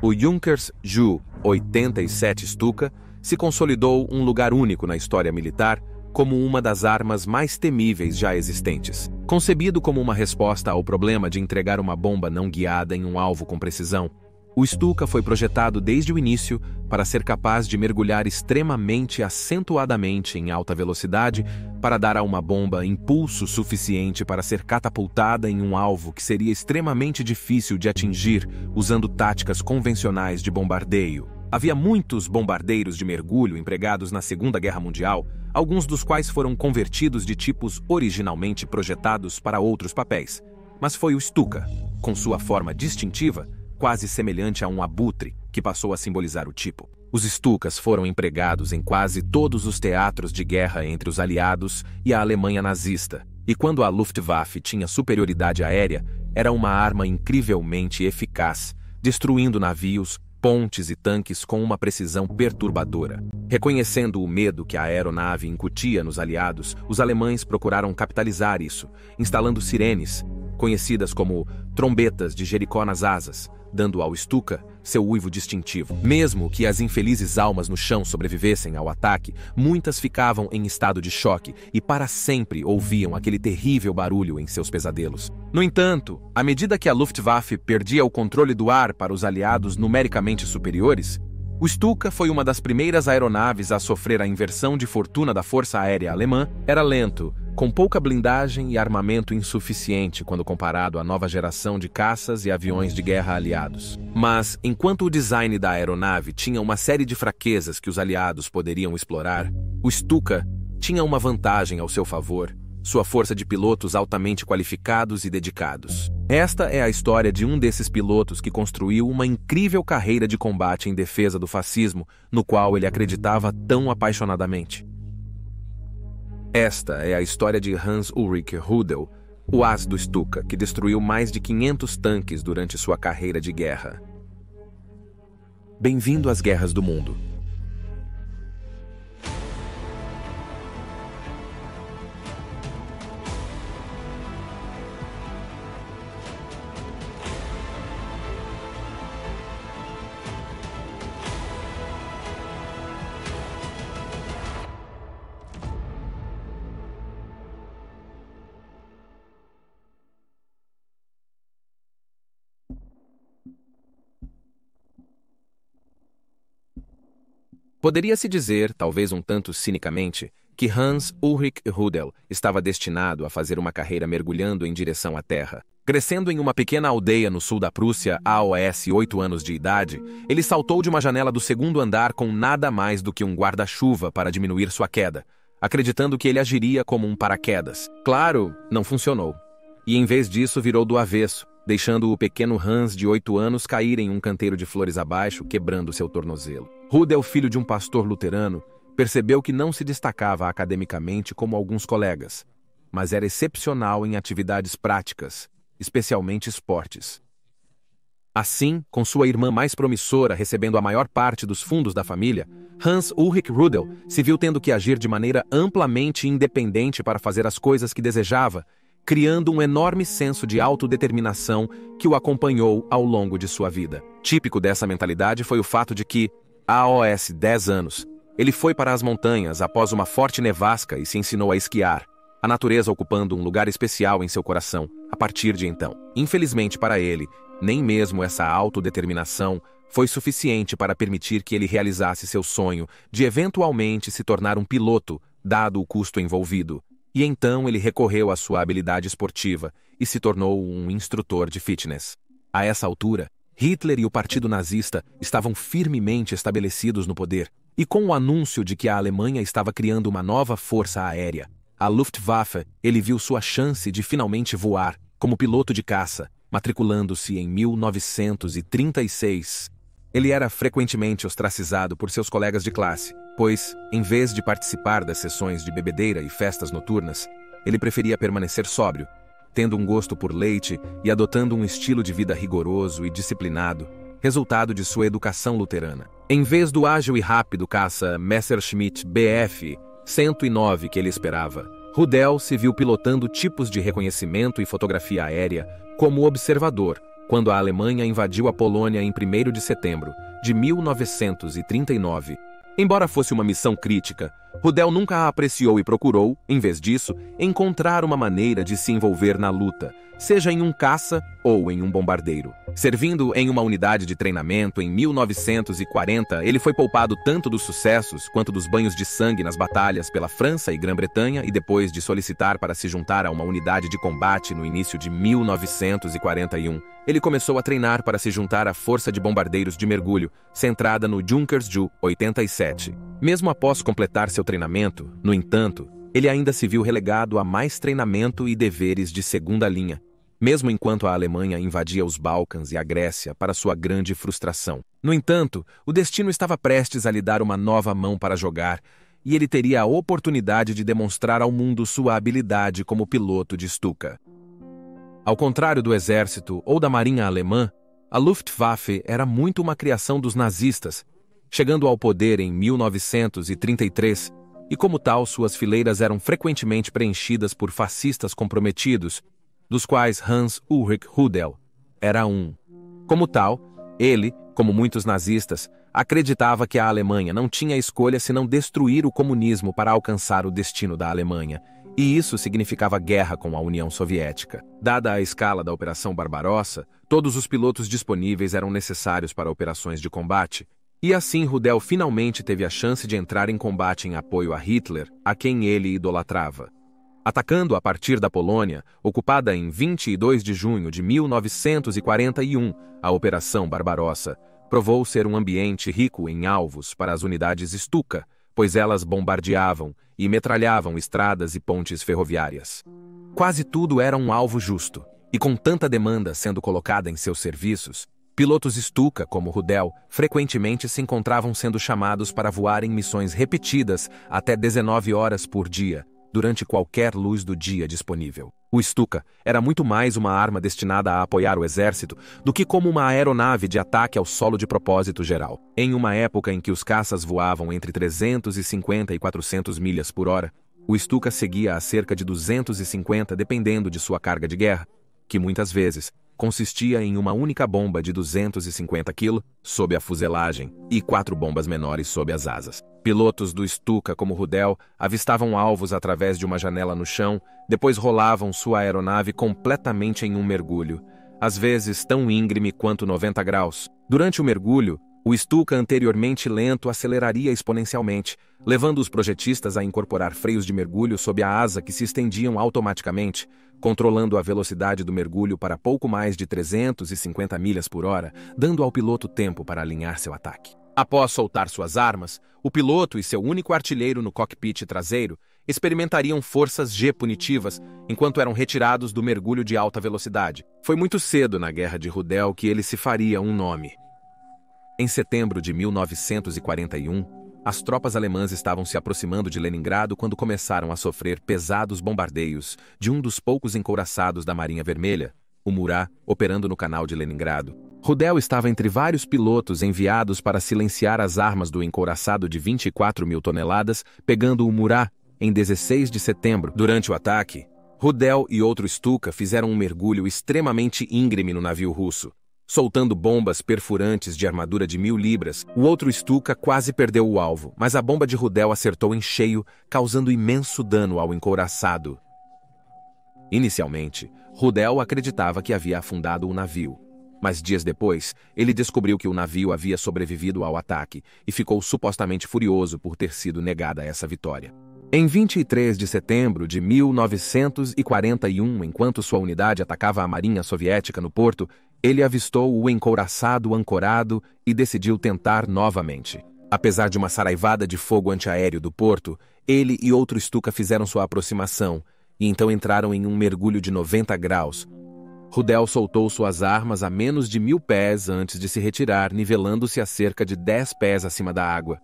O Junkers Ju-87 Stuka se consolidou um lugar único na história militar como uma das armas mais temíveis já existentes. Concebido como uma resposta ao problema de entregar uma bomba não guiada em um alvo com precisão, o Stuka foi projetado desde o início para ser capaz de mergulhar extremamente acentuadamente em alta velocidade para dar a uma bomba impulso suficiente para ser catapultada em um alvo que seria extremamente difícil de atingir usando táticas convencionais de bombardeio. Havia muitos bombardeiros de mergulho empregados na Segunda Guerra Mundial, alguns dos quais foram convertidos de tipos originalmente projetados para outros papéis. Mas foi o Stuka, com sua forma distintiva, quase semelhante a um abutre, que passou a simbolizar o tipo. Os Stukas foram empregados em quase todos os teatros de guerra entre os aliados e a Alemanha nazista, e quando a Luftwaffe tinha superioridade aérea, era uma arma incrivelmente eficaz, destruindo navios, pontes e tanques com uma precisão perturbadora. Reconhecendo o medo que a aeronave incutia nos aliados, os alemães procuraram capitalizar isso, instalando sirenes, conhecidas como trombetas de Jericó nas asas, dando ao Stuka seu uivo distintivo. Mesmo que as infelizes almas no chão sobrevivessem ao ataque, muitas ficavam em estado de choque e para sempre ouviam aquele terrível barulho em seus pesadelos. No entanto, à medida que a Luftwaffe perdia o controle do ar para os aliados numericamente superiores, o Stuka foi uma das primeiras aeronaves a sofrer a inversão de fortuna da Força Aérea Alemã. Era lento, com pouca blindagem e armamento insuficiente quando comparado à nova geração de caças e aviões de guerra aliados. Mas, enquanto o design da aeronave tinha uma série de fraquezas que os aliados poderiam explorar, o Stuka tinha uma vantagem ao seu favor: sua força de pilotos altamente qualificados e dedicados. Esta é a história de um desses pilotos que construiu uma incrível carreira de combate em defesa do fascismo, no qual ele acreditava tão apaixonadamente. Esta é a história de Hans-Ulrich Rudel, o as do Stuka, que destruiu mais de 500 tanques durante sua carreira de guerra. Bem-vindo às guerras do mundo. Poderia-se dizer, talvez um tanto cinicamente, que Hans-Ulrich Rudel estava destinado a fazer uma carreira mergulhando em direção à Terra. Crescendo em uma pequena aldeia no sul da Prússia aos 8 anos de idade, ele saltou de uma janela do segundo andar com nada mais do que um guarda-chuva para diminuir sua queda, acreditando que ele agiria como um paraquedas. Claro, não funcionou. E em vez disso virou do avesso, deixando o pequeno Hans de 8 anos cair em um canteiro de flores abaixo, quebrando seu tornozelo. Rudel, filho de um pastor luterano, percebeu que não se destacava academicamente como alguns colegas, mas era excepcional em atividades práticas, especialmente esportes. Assim, com sua irmã mais promissora recebendo a maior parte dos fundos da família, Hans-Ulrich Rudel se viu tendo que agir de maneira amplamente independente para fazer as coisas que desejava, criando um enorme senso de autodeterminação que o acompanhou ao longo de sua vida. Típico dessa mentalidade foi o fato de que, aos 10 anos, ele foi para as montanhas após uma forte nevasca e se ensinou a esquiar, a natureza ocupando um lugar especial em seu coração a partir de então. Infelizmente para ele, nem mesmo essa autodeterminação foi suficiente para permitir que ele realizasse seu sonho de eventualmente se tornar um piloto, dado o custo envolvido. E então ele recorreu à sua habilidade esportiva e se tornou um instrutor de fitness. A essa altura, Hitler e o Partido Nazista estavam firmemente estabelecidos no poder, e com o anúncio de que a Alemanha estava criando uma nova força aérea, a Luftwaffe, ele viu sua chance de finalmente voar como piloto de caça, matriculando-se em 1936. Ele era frequentemente ostracizado por seus colegas de classe, pois, em vez de participar das sessões de bebedeira e festas noturnas, ele preferia permanecer sóbrio, tendo um gosto por leite e adotando um estilo de vida rigoroso e disciplinado, resultado de sua educação luterana. Em vez do ágil e rápido caça Messerschmitt Bf 109 que ele esperava, Rudel se viu pilotando tipos de reconhecimento e fotografia aérea como observador, quando a Alemanha invadiu a Polônia em 1º de setembro de 1939. Embora fosse uma missão crítica, Rudel nunca a apreciou e procurou, em vez disso, encontrar uma maneira de se envolver na luta, seja em um caça ou em um bombardeiro. Servindo em uma unidade de treinamento em 1940, ele foi poupado tanto dos sucessos quanto dos banhos de sangue nas batalhas pela França e Grã-Bretanha, e depois de solicitar para se juntar a uma unidade de combate no início de 1941, ele começou a treinar para se juntar à Força de Bombardeiros de Mergulho, centrada no Junkers-Ju 87. Mesmo após completar seu treinamento, no entanto, ele ainda se viu relegado a mais treinamento e deveres de segunda linha, mesmo enquanto a Alemanha invadia os Balcãs e a Grécia para sua grande frustração. No entanto, o destino estava prestes a lhe dar uma nova mão para jogar, e ele teria a oportunidade de demonstrar ao mundo sua habilidade como piloto de Stuka. Ao contrário do exército ou da marinha alemã, a Luftwaffe era muito uma criação dos nazistas, chegando ao poder em 1933, e como tal suas fileiras eram frequentemente preenchidas por fascistas comprometidos, dos quais Hans Ulrich Rudel era um. Como tal, ele, como muitos nazistas, acreditava que a Alemanha não tinha escolha senão destruir o comunismo para alcançar o destino da Alemanha, e isso significava guerra com a União Soviética. Dada a escala da Operação Barbarossa, todos os pilotos disponíveis eram necessários para operações de combate, e assim Rudel finalmente teve a chance de entrar em combate em apoio a Hitler, a quem ele idolatrava. Atacando a partir da Polônia, ocupada em 22 de junho de 1941, a Operação Barbarossa provou ser um ambiente rico em alvos para as unidades Stuka, pois elas bombardeavam e metralhavam estradas e pontes ferroviárias. Quase tudo era um alvo justo, e com tanta demanda sendo colocada em seus serviços, pilotos Stuka, como Rudel, frequentemente se encontravam sendo chamados para voar em missões repetidas até 19 horas por dia, durante qualquer luz do dia disponível. O Stuka era muito mais uma arma destinada a apoiar o exército do que como uma aeronave de ataque ao solo de propósito geral. Em uma época em que os caças voavam entre 350 e 400 milhas por hora, o Stuka seguia a cerca de 250 dependendo de sua carga de guerra, que muitas vezes consistia em uma única bomba de 250 kg sob a fuselagem e 4 bombas menores sob as asas. Pilotos do Stuka como Rudel avistavam alvos através de uma janela no chão, depois rolavam sua aeronave completamente em um mergulho, às vezes tão íngreme quanto 90 graus. Durante o mergulho, o Stuka anteriormente lento aceleraria exponencialmente, levando os projetistas a incorporar freios de mergulho sob a asa que se estendiam automaticamente, controlando a velocidade do mergulho para pouco mais de 350 milhas por hora, dando ao piloto tempo para alinhar seu ataque. Após soltar suas armas, o piloto e seu único artilheiro no cockpit traseiro experimentariam forças G punitivas enquanto eram retirados do mergulho de alta velocidade. Foi muito cedo na Guerra de Rudel que ele se faria um nome. Em setembro de 1941, as tropas alemãs estavam se aproximando de Leningrado quando começaram a sofrer pesados bombardeios de um dos poucos encouraçados da Marinha Vermelha, o Murat, operando no canal de Leningrado. Rudel estava entre vários pilotos enviados para silenciar as armas do encouraçado de 24 mil toneladas, pegando o Murat em 16 de setembro. Durante o ataque, Rudel e outro Stuka fizeram um mergulho extremamente íngreme no navio russo. Soltando bombas perfurantes de armadura de 1000 libras, o outro Stuka quase perdeu o alvo, mas a bomba de Rudel acertou em cheio, causando imenso dano ao encouraçado. Inicialmente, Rudel acreditava que havia afundado o navio, mas dias depois, ele descobriu que o navio havia sobrevivido ao ataque e ficou supostamente furioso por ter sido negada essa vitória. Em 23 de setembro de 1941, enquanto sua unidade atacava a marinha soviética no porto, ele avistou o encouraçado ancorado e decidiu tentar novamente. Apesar de uma saraivada de fogo antiaéreo do porto, ele e outro Stuka fizeram sua aproximação e então entraram em um mergulho de 90 graus. Rudel soltou suas armas a menos de 1000 pés antes de se retirar, nivelando-se a cerca de 10 pés acima da água.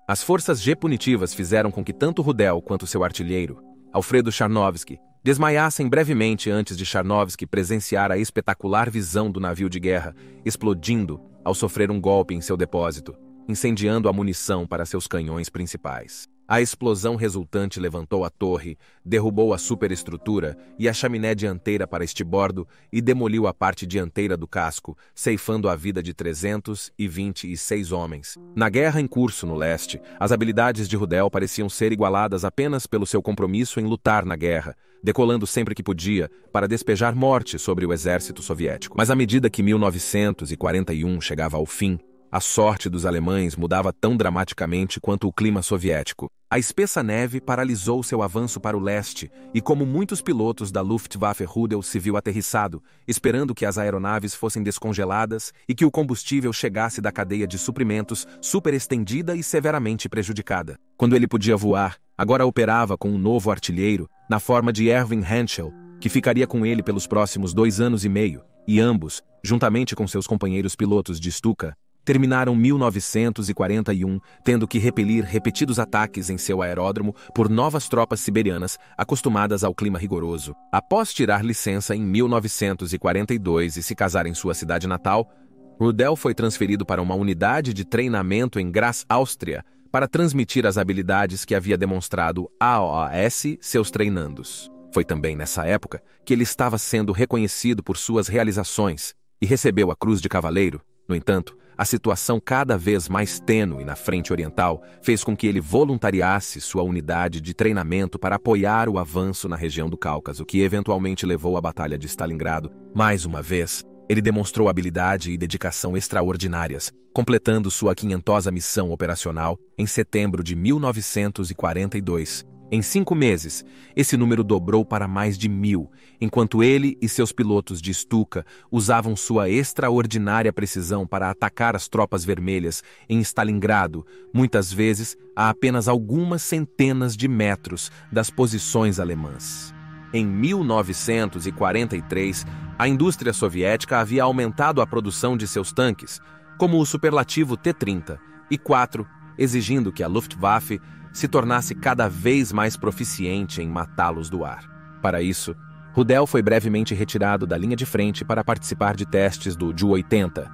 As forças G punitivas fizeram com que tanto Rudel quanto seu artilheiro, Alfredo Charnovsky, desmaiassem brevemente antes de Charnovsky presenciar a espetacular visão do navio de guerra explodindo ao sofrer um golpe em seu depósito, incendiando a munição para seus canhões principais. A explosão resultante levantou a torre, derrubou a superestrutura e a chaminé dianteira para estibordo e demoliu a parte dianteira do casco, ceifando a vida de 326 homens. Na guerra em curso no leste, as habilidades de Rudel pareciam ser igualadas apenas pelo seu compromisso em lutar na guerra, decolando sempre que podia para despejar morte sobre o exército soviético. Mas à medida que 1941 chegava ao fim, a sorte dos alemães mudava tão dramaticamente quanto o clima soviético. A espessa neve paralisou seu avanço para o leste e, como muitos pilotos da Luftwaffe, Rudel se viu aterrissado, esperando que as aeronaves fossem descongeladas e que o combustível chegasse da cadeia de suprimentos superestendida e severamente prejudicada. Quando ele podia voar, agora operava com um novo artilheiro, na forma de Erwin Henschel, que ficaria com ele pelos próximos 2 anos e meio, e ambos, juntamente com seus companheiros pilotos de Stuka, terminaram 1941 tendo que repelir repetidos ataques em seu aeródromo por novas tropas siberianas acostumadas ao clima rigoroso. Após tirar licença em 1942 e se casar em sua cidade natal, Rudel foi transferido para uma unidade de treinamento em Graz, Áustria, para transmitir as habilidades que havia demonstrado aos seus treinandos. Foi também nessa época que ele estava sendo reconhecido por suas realizações e recebeu a Cruz de Cavaleiro. No entanto, a situação cada vez mais tênue na frente oriental fez com que ele voluntariasse sua unidade de treinamento para apoiar o avanço na região do Cáucaso, que eventualmente levou à Batalha de Stalingrado. Mais uma vez, ele demonstrou habilidade e dedicação extraordinárias, completando sua 500ª missão operacional em setembro de 1942. Em 5 meses, esse número dobrou para mais de 1.000, enquanto ele e seus pilotos de Stuka usavam sua extraordinária precisão para atacar as tropas vermelhas em Stalingrado, muitas vezes a apenas algumas centenas de metros das posições alemãs. Em 1943, a indústria soviética havia aumentado a produção de seus tanques, como o superlativo T-30 e 4, exigindo que a Luftwaffe se tornasse cada vez mais proficiente em matá-los do ar. Para isso, Rudel foi brevemente retirado da linha de frente para participar de testes do Ju-80,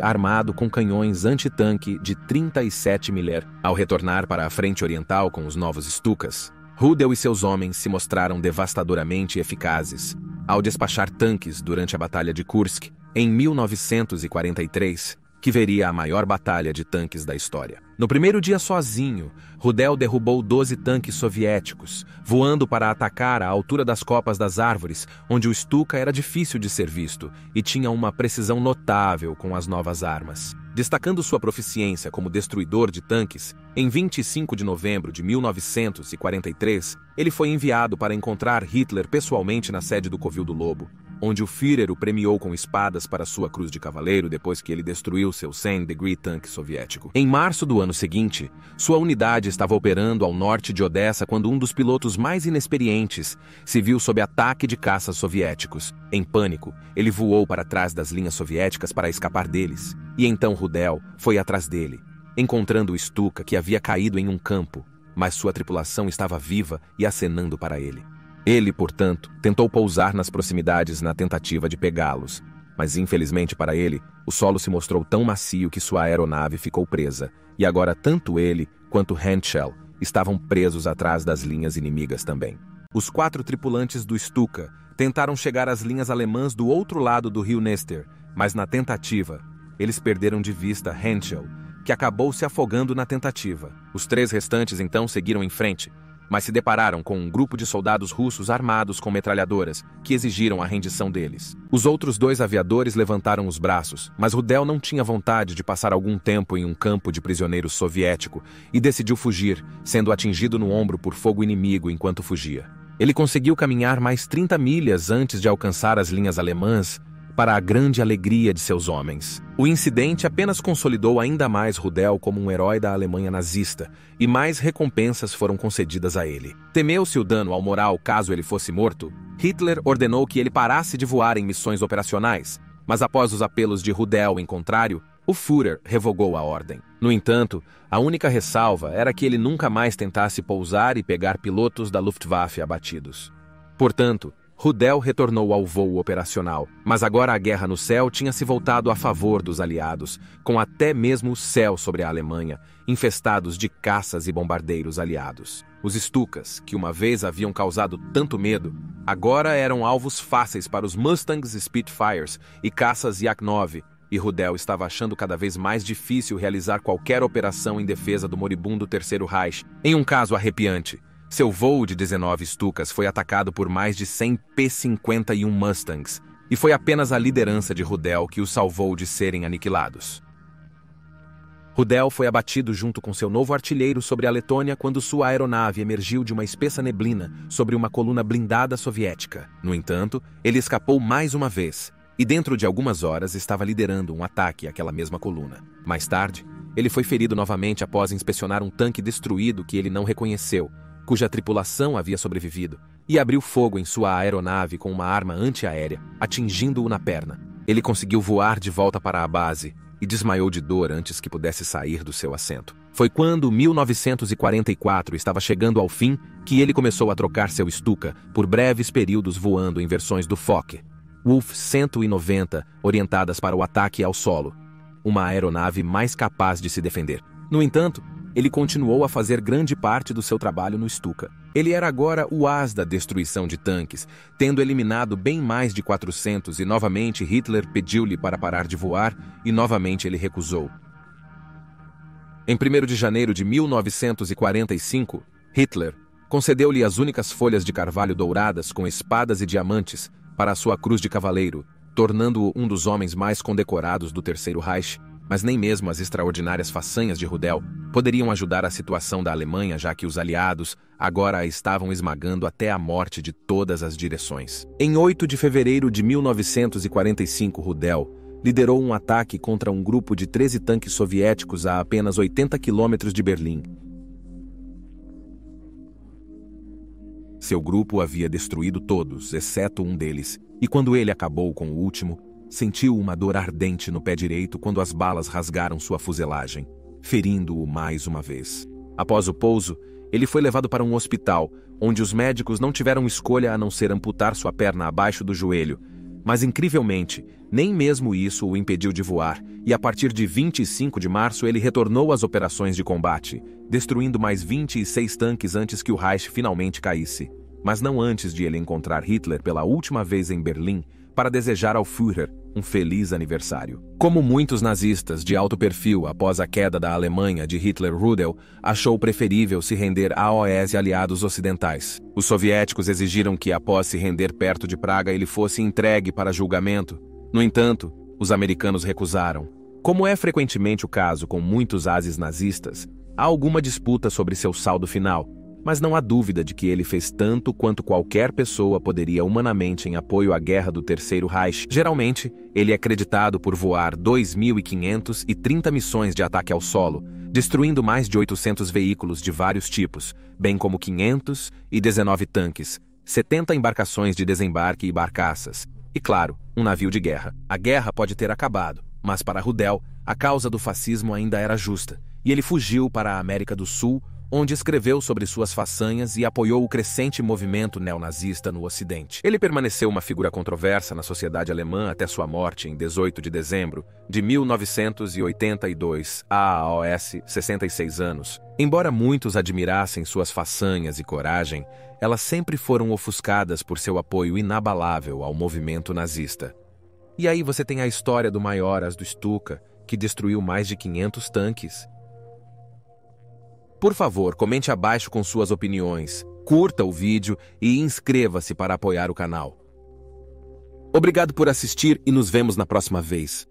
armado com canhões antitanque de 37 mm. Ao retornar para a frente oriental com os novos Stukas, Rudel e seus homens se mostraram devastadoramente eficazes. Ao despachar tanques durante a Batalha de Kursk, em 1943, que veria a maior batalha de tanques da história. No primeiro dia sozinho, Rudel derrubou 12 tanques soviéticos, voando para atacar à altura das copas das árvores, onde o Stuka era difícil de ser visto e tinha uma precisão notável com as novas armas. Destacando sua proficiência como destruidor de tanques, em 25 de novembro de 1943, ele foi enviado para encontrar Hitler pessoalmente na sede do Covil do Lobo, onde o Führer o premiou com espadas para sua Cruz de Cavaleiro depois que ele destruiu seu 100-degree tanque soviético. Em março do ano seguinte, sua unidade estava operando ao norte de Odessa quando um dos pilotos mais inexperientes se viu sob ataque de caças soviéticos. Em pânico, ele voou para trás das linhas soviéticas para escapar deles. E então Rudel foi atrás dele, encontrando o Stuka que havia caído em um campo, mas sua tripulação estava viva e acenando para ele. Ele, portanto, tentou pousar nas proximidades na tentativa de pegá-los, mas infelizmente para ele, o solo se mostrou tão macio que sua aeronave ficou presa, e agora tanto ele quanto Henschel estavam presos atrás das linhas inimigas também. Os 4 tripulantes do Stuka tentaram chegar às linhas alemãs do outro lado do rio Nester, mas na tentativa, eles perderam de vista Henschel, que acabou se afogando na tentativa. Os 3 restantes então seguiram em frente, mas se depararam com um grupo de soldados russos armados com metralhadoras, que exigiram a rendição deles. Os outros 2 aviadores levantaram os braços, mas Rudel não tinha vontade de passar algum tempo em um campo de prisioneiros soviético e decidiu fugir, sendo atingido no ombro por fogo inimigo enquanto fugia. Ele conseguiu caminhar mais 30 milhas antes de alcançar as linhas alemãs, para a grande alegria de seus homens. O incidente apenas consolidou ainda mais Rudel como um herói da Alemanha nazista, e mais recompensas foram concedidas a ele. Temeu-se o dano ao moral caso ele fosse morto. Hitler ordenou que ele parasse de voar em missões operacionais, mas após os apelos de Rudel em contrário, o Führer revogou a ordem. No entanto, a única ressalva era que ele nunca mais tentasse pousar e pegar pilotos da Luftwaffe abatidos. Portanto, Rudel retornou ao voo operacional, mas agora a guerra no céu tinha se voltado a favor dos aliados, com até mesmo o céu sobre a Alemanha, infestados de caças e bombardeiros aliados. Os Stukas, que uma vez haviam causado tanto medo, agora eram alvos fáceis para os Mustangs Spitfires e caças Yak-9, e Rudel estava achando cada vez mais difícil realizar qualquer operação em defesa do moribundo Terceiro Reich. Em um caso arrepiante, seu voo de 19 Stukas foi atacado por mais de 100 P-51 Mustangs, e foi apenas a liderança de Rudel que os salvou de serem aniquilados. Rudel foi abatido junto com seu novo artilheiro sobre a Letônia quando sua aeronave emergiu de uma espessa neblina sobre uma coluna blindada soviética. No entanto, ele escapou mais uma vez, e dentro de algumas horas estava liderando um ataque àquela mesma coluna. Mais tarde, ele foi ferido novamente após inspecionar um tanque destruído que ele não reconheceu, cuja tripulação havia sobrevivido, e abriu fogo em sua aeronave com uma arma antiaérea, atingindo-o na perna. Ele conseguiu voar de volta para a base e desmaiou de dor antes que pudesse sair do seu assento. Foi quando 1944 estava chegando ao fim que ele começou a trocar seu Stuka por breves períodos voando em versões do Fokker Wolf 190 orientadas para o ataque ao solo, uma aeronave mais capaz de se defender. No entanto, ele continuou a fazer grande parte do seu trabalho no Stuka. Ele era agora o as da destruição de tanques, tendo eliminado bem mais de 400 e novamente Hitler pediu-lhe para parar de voar e novamente ele recusou. Em 1º de janeiro de 1945, Hitler concedeu-lhe as únicas folhas de carvalho douradas com espadas e diamantes para a sua cruz de cavaleiro, tornando-o um dos homens mais condecorados do Terceiro Reich, mas nem mesmo as extraordinárias façanhas de Rudel poderiam ajudar a situação da Alemanha, já que os aliados agora a estavam esmagando até a morte de todas as direções. Em 8 de fevereiro de 1945, Rudel liderou um ataque contra um grupo de 13 tanques soviéticos a apenas 80 quilômetros de Berlim. Seu grupo havia destruído todos, exceto um deles, e quando ele acabou com o último, sentiu uma dor ardente no pé direito quando as balas rasgaram sua fuselagem, ferindo-o mais uma vez. Após o pouso, ele foi levado para um hospital, onde os médicos não tiveram escolha a não ser amputar sua perna abaixo do joelho, mas incrivelmente, nem mesmo isso o impediu de voar, e a partir de 25 de março ele retornou às operações de combate, destruindo mais 26 tanques antes que o Reich finalmente caísse, mas não antes de ele encontrar Hitler pela última vez em Berlim para desejar ao Führer um feliz aniversário. Como muitos nazistas de alto perfil após a queda da Alemanha de Hitler, Rudel achou preferível se render a OS e aliados ocidentais. Os soviéticos exigiram que, após se render perto de Praga, ele fosse entregue para julgamento. No entanto, os americanos recusaram. Como é frequentemente o caso com muitos ases nazistas, há alguma disputa sobre seu saldo final, mas não há dúvida de que ele fez tanto quanto qualquer pessoa poderia humanamente em apoio à guerra do Terceiro Reich. Geralmente, ele é creditado por voar 2.530 missões de ataque ao solo, destruindo mais de 800 veículos de vários tipos, bem como 519 tanques, 70 embarcações de desembarque e barcaças, e claro, um navio de guerra. A guerra pode ter acabado, mas para Rudel, a causa do fascismo ainda era justa, e ele fugiu para a América do Sul, onde escreveu sobre suas façanhas e apoiou o crescente movimento neonazista no Ocidente. Ele permaneceu uma figura controversa na sociedade alemã até sua morte em 18 de dezembro de 1982, aos 66 anos. Embora muitos admirassem suas façanhas e coragem, elas sempre foram ofuscadas por seu apoio inabalável ao movimento nazista. E aí você tem a história do maior as do Stuka, que destruiu mais de 500 tanques. Por favor, comente abaixo com suas opiniões, curta o vídeo e inscreva-se para apoiar o canal. Obrigado por assistir e nos vemos na próxima vez.